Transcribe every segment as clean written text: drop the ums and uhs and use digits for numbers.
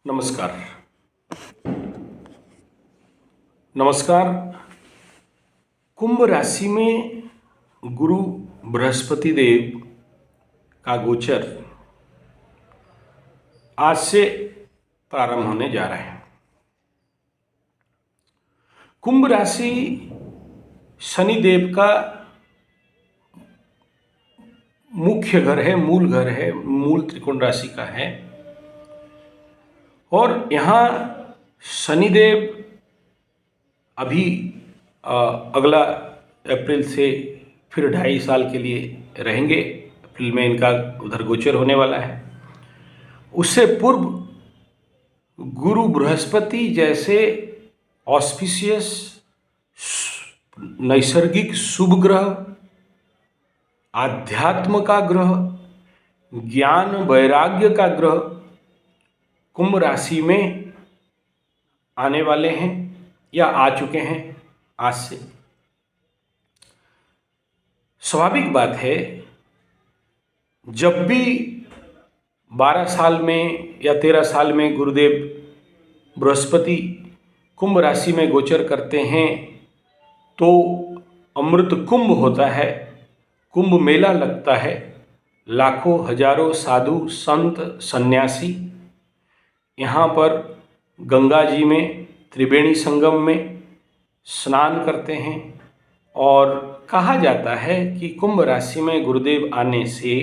नमस्कार। नमस्कार। कुंभ राशि में गुरु बृहस्पति देव का गोचर आज से प्रारंभ होने जा रहा है। कुंभ राशि शनि देव का मुख्य घर है, मूल घर है, मूल त्रिकोण राशि का है। और यहाँ शनिदेव अभी अगला अप्रैल से फिर 2.5 साल के लिए रहेंगे। अप्रैल में इनका उधर गोचर होने वाला है। उससे पूर्व गुरु बृहस्पति जैसे ऑस्पिशियस नैसर्गिक शुभ ग्रह, आध्यात्म का ग्रह, ज्ञान वैराग्य का ग्रह कुंभ राशि में आने वाले हैं या आ चुके हैं आज से। स्वाभाविक बात है, जब भी 12 साल में या 13 साल में गुरुदेव बृहस्पति कुंभ राशि में गोचर करते हैं तो अमृत कुंभ होता है, कुंभ मेला लगता है। लाखों हजारों साधु संत सन्यासी यहाँ पर गंगा जी में त्रिवेणी संगम में स्नान करते हैं। और कहा जाता है कि कुंभ राशि में गुरुदेव आने से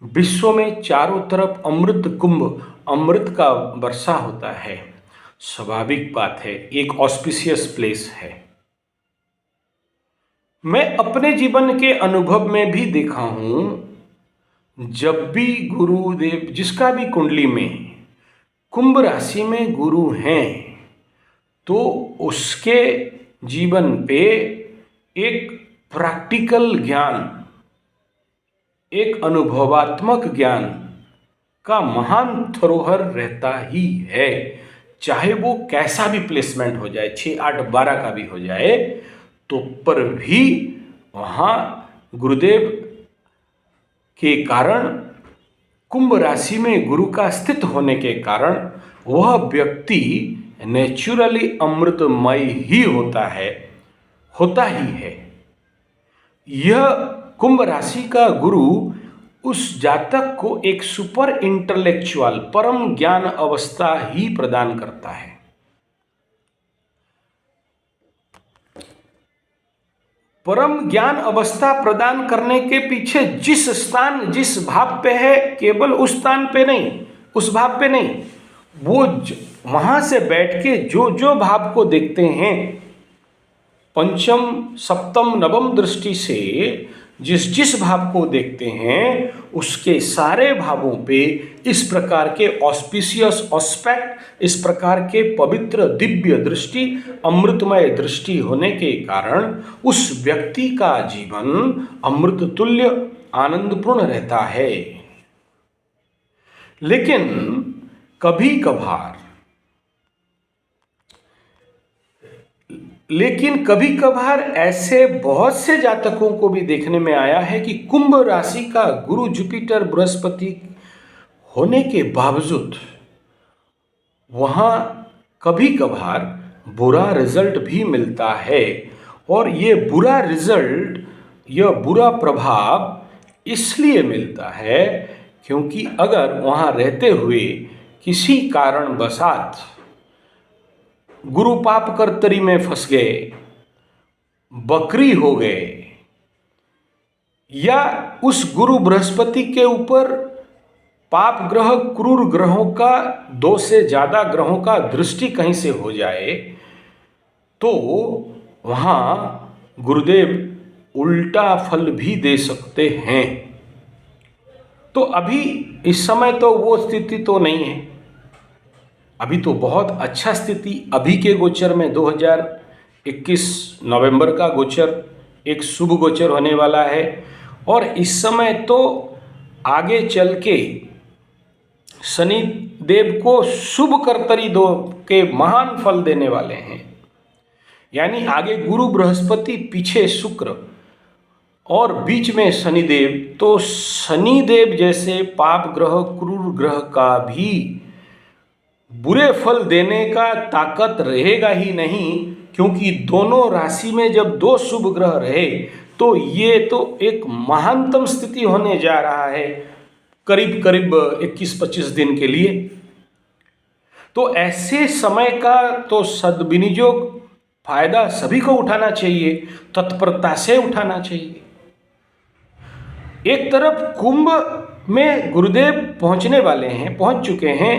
विश्व में चारों तरफ अमृत कुंभ, अमृत का वर्षा होता है। स्वाभाविक बात है, एक ऑस्पिशियस प्लेस है। मैं अपने जीवन के अनुभव में भी देखा हूँ, जब भी गुरुदेव जिसका भी कुंडली में कुंभ राशि में गुरु हैं तो उसके जीवन पे एक प्रैक्टिकल ज्ञान, एक अनुभवात्मक ज्ञान का महान धरोहर रहता ही है। चाहे वो कैसा भी प्लेसमेंट हो जाए, 6, 8, 12 का भी हो जाए, तो पर भी वहाँ गुरुदेव के कारण, कुंभ राशि में गुरु का स्थित होने के कारण वह व्यक्ति नेचुरली अमृतमय ही होता ही है। यह कुंभ राशि का गुरु उस जातक को एक सुपर इंटेलेक्चुअल परम ज्ञान अवस्था ही प्रदान करता है। परम ज्ञान अवस्था प्रदान करने के पीछे जिस स्थान, जिस भाव पे है, केवल उस स्थान पे नहीं, उस भाव पे नहीं, वो वहां से बैठ के जो जो भाव को देखते हैं, पंचम सप्तम नवम दृष्टि से जिस जिस भाव को देखते हैं, उसके सारे भावों पे इस प्रकार के ऑस्पिशियस ऑस्पेक्ट, इस प्रकार के पवित्र दिव्य दृष्टि, अमृतमय दृष्टि होने के कारण उस व्यक्ति का जीवन अमृत तुल्य आनंदपूर्ण रहता है। लेकिन कभी कभार ऐसे बहुत से जातकों को भी देखने में आया है कि कुंभ राशि का गुरु जुपिटर बृहस्पति होने के बावजूद वहाँ कभी कभार बुरा रिजल्ट भी मिलता है। और ये बुरा रिजल्ट, यह बुरा प्रभाव इसलिए मिलता है क्योंकि अगर वहाँ रहते हुए किसी कारणवशात गुरु पाप कर्तरी में फंस गए, बकरी हो गए, या उस गुरु बृहस्पति के ऊपर पाप ग्रह, क्रूर ग्रहों का, 2 से ज़्यादा ग्रहों का दृष्टि कहीं से हो जाए, तो वहाँ गुरुदेव उल्टा फल भी दे सकते हैं। तो अभी इस समय तो वो स्थिति तो नहीं है। अभी तो बहुत अच्छा स्थिति, अभी के गोचर में 2021 नवंबर का गोचर एक शुभ गोचर होने वाला है। और इस समय तो आगे चल के शनि देव को शुभ कर्तरी दो के महान फल देने वाले हैं। यानी आगे गुरु बृहस्पति, पीछे शुक्र और बीच में शनिदेव। तो शनिदेव जैसे पाप ग्रह, क्रूर ग्रह का भी बुरे फल देने का ताकत रहेगा ही नहीं, क्योंकि दोनों राशि में जब दो शुभ ग्रह रहे तो ये तो एक महानतम स्थिति होने जा रहा है करीब करीब 21-25 दिन के लिए। तो ऐसे समय का तो सद्विनियोग फायदा सभी को उठाना चाहिए, तत्परता से उठाना चाहिए। एक तरफ कुंभ में गुरुदेव पहुंचने वाले हैं, पहुंच चुके हैं,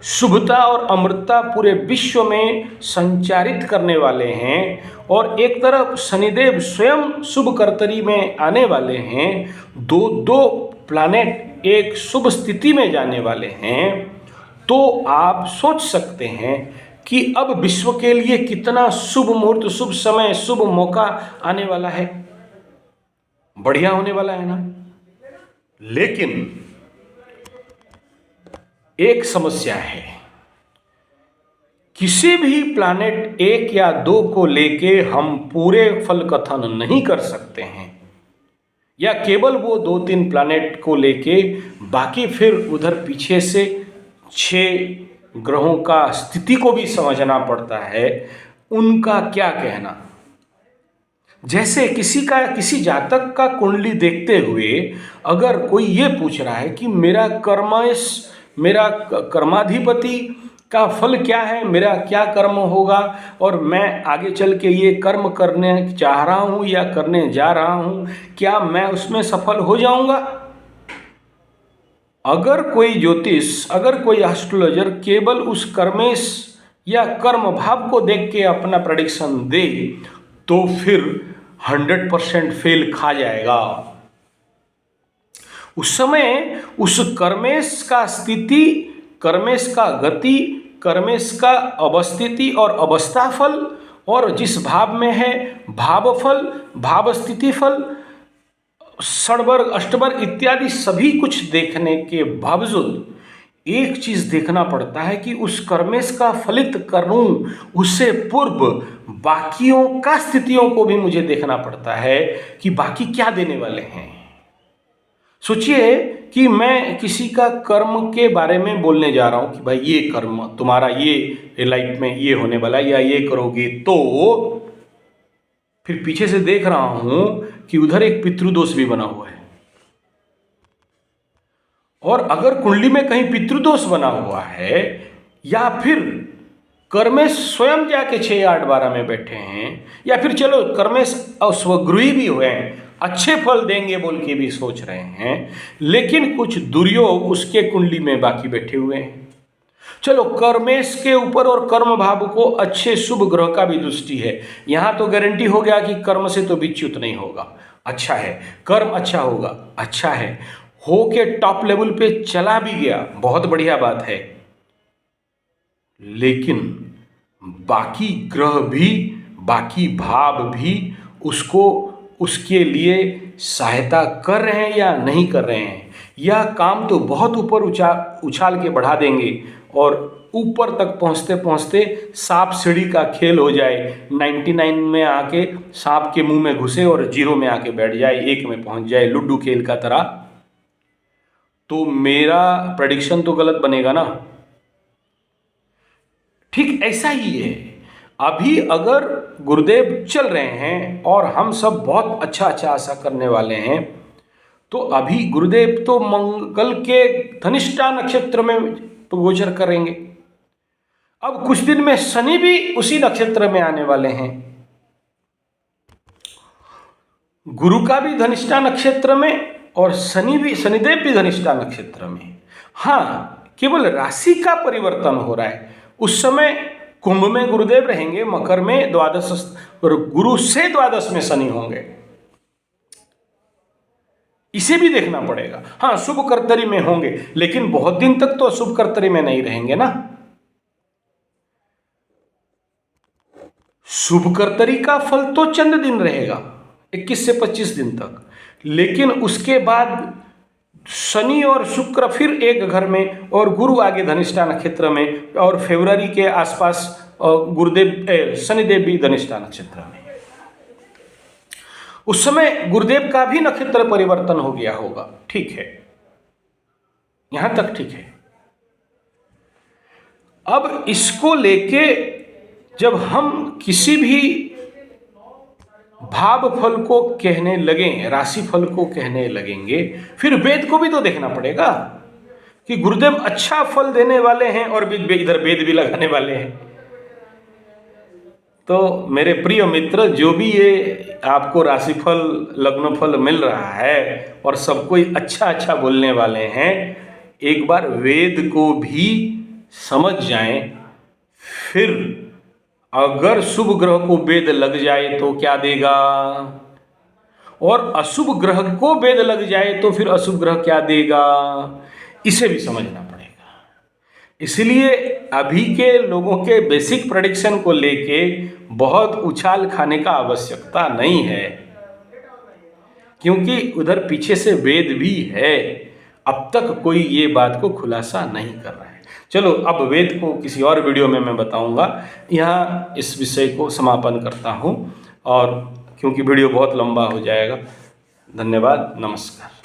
शुभता और अमृतता पूरे विश्व में संचारित करने वाले हैं, और एक तरफ शनिदेव स्वयं शुभ कर्तरी में आने वाले हैं। दो दो प्लैनेट एक शुभ स्थिति में जाने वाले हैं। तो आप सोच सकते हैं कि अब विश्व के लिए कितना शुभ मुहूर्त, शुभ समय, शुभ मौका आने वाला है, बढ़िया होने वाला है ना। लेकिन एक समस्या है, किसी भी प्लैनेट 1 या 2 को लेके हम पूरे फल कथन नहीं कर सकते हैं, या केवल वो 2-3 प्लैनेट को लेके, बाकी फिर उधर पीछे से 6 ग्रहों का स्थिति को भी समझना पड़ता है, उनका क्या कहना। जैसे किसी जातक का कुंडली देखते हुए अगर कोई ये पूछ रहा है कि मेरा कर्माधिपति का फल क्या है, मेरा क्या कर्म होगा, और मैं आगे चल के ये कर्म करने चाह रहा हूँ या करने जा रहा हूँ, क्या मैं उसमें सफल हो जाऊँगा। अगर कोई ज्योतिष, अगर कोई एस्ट्रोलॉजर केवल उस कर्मेश या कर्म भाव को देख के अपना प्रेडिक्शन दे तो फिर 100% फेल खा जाएगा। उस समय उस कर्मेश का स्थिति, कर्मेश का गति, कर्मेश का अवस्थिति और अवस्था फल, और जिस भाव में है भाव फल, भाव स्थिति फल, षडवर्ग, अष्टवर्ग इत्यादि सभी कुछ देखने के बावजूद एक चीज देखना पड़ता है कि उस कर्मेश का फलित करूं उससे पूर्व बाकियों का स्थितियों को भी मुझे देखना पड़ता है कि बाकी क्या देने वाले हैं। सोचिए कि मैं किसी का कर्म के बारे में बोलने जा रहा हूं कि भाई ये कर्म तुम्हारा, ये लाइफ में ये होने वाला, या ये करोगे, तो फिर पीछे से देख रहा हूं कि उधर एक पितृदोष भी बना हुआ है, और अगर कुंडली में कहीं पितृदोष बना हुआ है, या फिर कर्मेश स्वयं जाके 6, 8, 12 में बैठे हैं, या फिर चलो कर्मेश स्वगृही भी हुए हैं, अच्छे फल देंगे बोल के भी सोच रहे हैं, लेकिन कुछ दुर्योग उसके कुंडली में बाकी बैठे हुए हैं। चलो कर्मेश के ऊपर और कर्म भाव को अच्छे शुभ ग्रह का भी दृष्टि है, यहाँ तो गारंटी हो गया कि कर्म से तो विच्युत नहीं होगा, अच्छा है, कर्म अच्छा होगा, अच्छा है, हो के टॉप लेवल पे चला भी गया, बहुत बढ़िया बात है। लेकिन बाकी ग्रह भी, बाकी भाव भी उसको, उसके लिए सहायता कर रहे हैं या नहीं कर रहे हैं, या काम तो बहुत ऊपर उछाल के बढ़ा देंगे और ऊपर तक पहुंचते पहुंचते सांप सीढ़ी का खेल हो जाए, 99 में आके सांप के मुंह में घुसे और 0 में आके बैठ जाए, 1 में पहुंच जाए, लूडो खेल का तरह, तो मेरा प्रेडिक्शन तो गलत बनेगा ना। ठीक ऐसा ही है, अभी अगर गुरुदेव चल रहे हैं और हम सब बहुत अच्छा आशा करने वाले हैं, तो अभी गुरुदेव तो मंगल के धनिष्ठा नक्षत्र में गोचर करेंगे। अब कुछ दिन में शनि भी उसी नक्षत्र में आने वाले हैं, गुरु का भी धनिष्ठा नक्षत्र में और शनिदेव भी धनिष्ठा नक्षत्र में। हाँ, केवल राशि का परिवर्तन हो रहा है। उस समय कुंभ में गुरुदेव रहेंगे, मकर में द्वादश, और गुरु से द्वादश में शनि होंगे, इसे भी देखना पड़ेगा। हाँ, शुभ कर्तरी में होंगे, लेकिन बहुत दिन तक तो शुभ कर्तरी में नहीं रहेंगे ना। शुभ कर्तरी का फल तो चंद दिन रहेगा, 21 से 25 दिन तक, लेकिन उसके बाद शनि और शुक्र फिर एक घर में और गुरु आगे धनिष्ठा नक्षत्र में, और फरवरी के आसपास शनिदेव भी धनिष्ठा नक्षत्र में। उस समय गुरुदेव का भी नक्षत्र परिवर्तन हो गया होगा। ठीक है, यहां तक ठीक है। अब इसको लेके जब हम किसी भी भाव फल को कहने लगें, राशि फल को कहने लगेंगे, फिर वेद को भी तो देखना पड़ेगा कि गुरुदेव अच्छा फल देने वाले हैं और इधर वेद भी लगाने वाले हैं। तो मेरे प्रिय मित्र, जो भी ये आपको राशिफल लग्न फल मिल रहा है और सब कोई अच्छा अच्छा बोलने वाले हैं, एक बार वेद को भी समझ जाएं। फिर अगर शुभ ग्रह को वेद लग जाए तो क्या देगा, और अशुभ ग्रह को वेद लग जाए तो फिर अशुभ ग्रह क्या देगा, इसे भी समझना पड़ेगा। इसलिए अभी के लोगों के बेसिक प्रेडिक्शन को लेके बहुत उछाल खाने का आवश्यकता नहीं है, क्योंकि उधर पीछे से वेद भी है। अब तक कोई ये बात को खुलासा नहीं कर रहा है। चलो, अब वेद को किसी और वीडियो में मैं बताऊंगा। यहाँ इस विषय को समापन करता हूँ, और क्योंकि वीडियो बहुत लंबा हो जाएगा। धन्यवाद, नमस्कार।